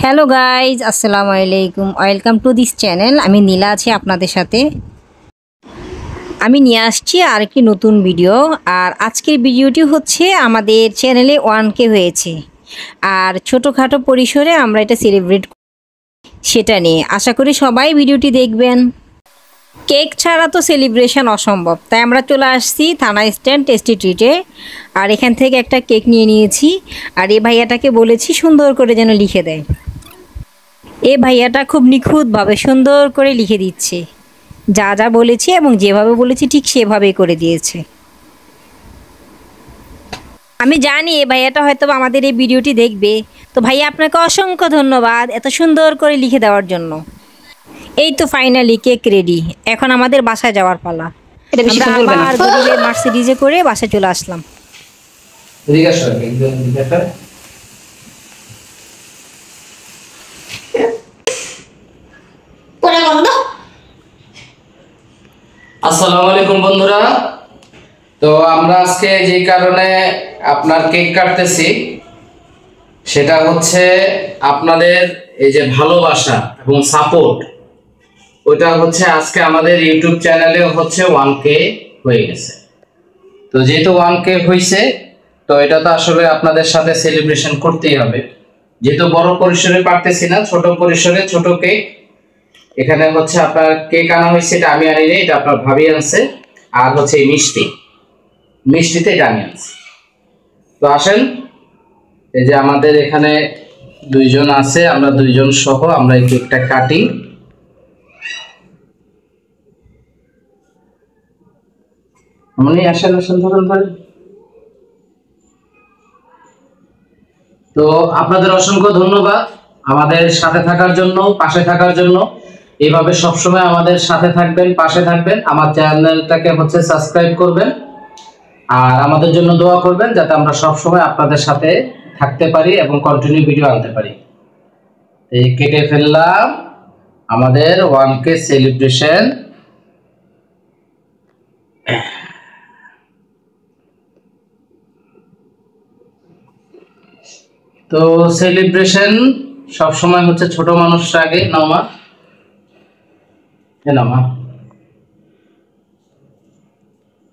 Hello guys, আসসালামু আলাইকুম। Welcome to this channel. আমি নীলা আছি আপনাদের সাথে। আমি নিয়ে আসছি আর একটি নতুন ভিডিও। আর আজকের ভিডিওটি হচ্ছে আমাদের চ্যানেলে 1K হয়েছে, আর ছোটোখাটো পরিসরে আমরা এটা সেলিব্রেট সেটা নিয়ে আশা করি সবাই ভিডিওটি দেখবেন। কেক ছাড়া তো সেলিব্রেশন অসম্ভব, তাই আমরা চলে আসছি থানা স্ট্যান্ড টেস্টি ট্রিটে। আর এখান থেকে একটা কেক নিয়ে নিয়েছি, আর এই ভাইয়াটাকে বলেছি সুন্দর করে যেন লিখে দেয়। এ ভাইয়াটা খুব নিখুঁতভাবে সুন্দর করে লিখে দিচ্ছে, যা যা বলেছি এবং যেভাবে বলেছি ঠিক সেভাবেই করে দিয়েছে। আমি জানি এ ভাইয়াটা হয়তো আমাদের এই ভিডিওটি দেখবে, তো ভাইয়া আপনাকে অসংখ্য ধন্যবাদ এত সুন্দর করে লিখে দেওয়ার জন্য। এই তো ফাইনালি কেক রেডি, এখন আমাদের বাসায় যাওয়ার পালা। আমরা আবার গরিবের মার্সিডিজে করে বাসায় চলে আসলাম। আসসালামু আলাইকুম বন্ধুরা। তো আমরা আজকে যে কারণে আপনার কেক কাটতেছি সেটা হচ্ছে আপনাদের এই যে ভালোবাসা এবং সাপোর্ট, ওটা হচ্ছে আজকে আমাদের ইউটিউব চ্যানেলে হচ্ছে 1K হয়ে গেছে। তো যেহেতু 1K হয়েছে, তো এটা তো আসলে আপনাদের সাথে সেলিব্রেশন করতেই হবে। যেহেতু বড় পরিসরে পারতেছি না, ছোট পরিসরে ছোট কেক। এখানে হচ্ছে আপনার কেক আনা হয়েছে, এটা আমি আনিনি, এটা আপনার ভাবি আনছে। আর হচ্ছে এই মিষ্টিতে এটা আমি আনছি। তো আসেন, এই যে আমাদের এখানে দুইজন আছে, আমরা দুইজন সহ আমরা এই কেকটা কাটি। মনে আসেন আসেন ধরুন ধরেন। তো আপনাদের অসংখ্য ধন্যবাদ আমাদের সাথে থাকার জন্য, পাশে থাকার জন্য। এইভাবে সবসময় আমাদের সাথে থাকবেন, পাশে থাকবেন। আমার চ্যানেলটাকে হচ্ছে সাবস্ক্রাইব করবেন, আর আমাদের জন্য দোয়া করবেন যাতে আমরা সবসময় আপনাদের সাথে থাকতে পারি এবং কন্টিনিউ ভিডিও আনতে পারি। এই কেটে ফেললাম আমাদের 1K সেলিব্রেশন। তো সেলিব্রেশন সবসময় হচ্ছে ছোট মানুষরা আগে। নামা এ নামা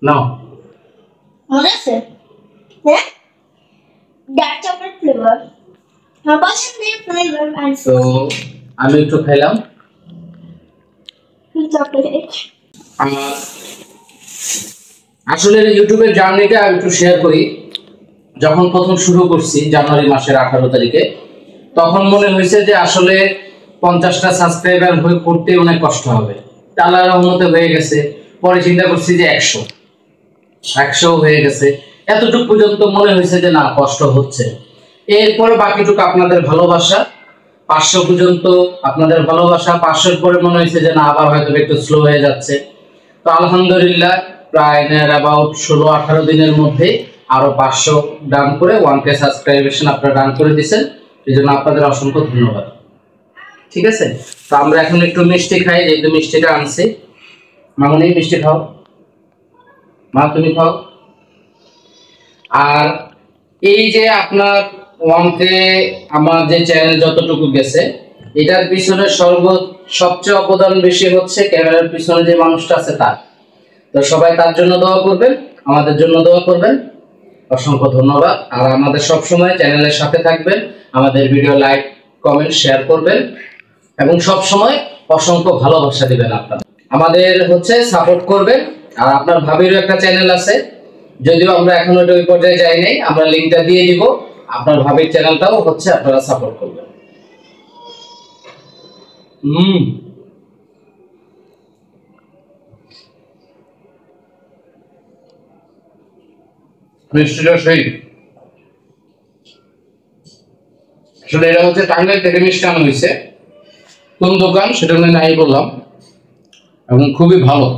নাও। মনে আছে? হ্যাঁ, ডার্ক চকলেট ফ্লেভার আমার পছন্দের ফ্লেভার। তো আমি একটু খাইলাম চকলেট। আসলে ইউটিউবের জার্নিটা আমি একটু শেয়ার করি। যখন প্রথম শুরু করছি জানুয়ারি মাসের 18 তারিখে, তখন মনে হয়েছে যে আসলে 50টা সাবস্ক্রাইবার হয়ে করতে অনেক কষ্ট হবে। আল্লাহর রহমতে হয়ে গেছে। পরে চিন্তা করছি যে 100 হয়ে গেছে। এতটুকু পর্যন্ত মনে হয়েছে যে না, কষ্ট হচ্ছে। এরপরে বাকিটুকু আপনাদের ভালোবাসা। 500 পর্যন্ত আপনাদের ভালোবাসা। 500-এর পরে মনে হয়েছে যে না, আবার হয়তো একটু স্লো হয়ে যাচ্ছে। তো আলহামদুলিল্লাহ প্রায় অ্যাবাউট 16-18 দিনের মধ্যে আরো 500 ডান করে 1K সাবস্ক্রাইবেশন আপনারা ডান করে দিয়েছেন। এই জন্য আপনাদের অসংখ্য ধন্যবাদ। ঠিক আছে, তো আমরা এখন একটু মিষ্টি খাই, যেহেতু মিষ্টিটা আনছি। মামনি মিষ্টি খাও, মা তুমি খাও। আর এই যে আপনার 1K আমার যে চ্যানেল যতটুকু গেছে, এটার পিছনে সবচেয়ে অবদান বেশি হচ্ছে ক্যামেরার পিছনে যে মানুষটা আছে তার। তো সবাই তার জন্য দোয়া করবেন, আমাদের জন্য দোয়া করবেন। অসংখ্য ধন্যবাদ। আর আমাদের সব সময় চ্যানেলের সাথে থাকবেন, আমাদের ভিডিও লাইক কমেন্ট শেয়ার করবেন এবং সব সময় অসংখ্য ভালোবাসা দিবেন। আপনারা আমাদের হচ্ছে সাপোর্ট করবেন। আর আপনার ভাবিরও একটা চ্যানেল আছে, যদিও আমরা এখন ওই পর্যায়ে যাই নাই, আমরা লিংকটা দিয়ে দিব। আপনার ভাবির চ্যানেলটাও হচ্ছে আপনারা সাপোর্ট করবেন। মিষ্টিটা সেই। আসলে এটা হচ্ছে টাঙ্গাইল থেকে মিষ্টি আনা হয়েছে। কোন দোকান সেটা আমি নাই বললাম, এবং খুবই ভালো।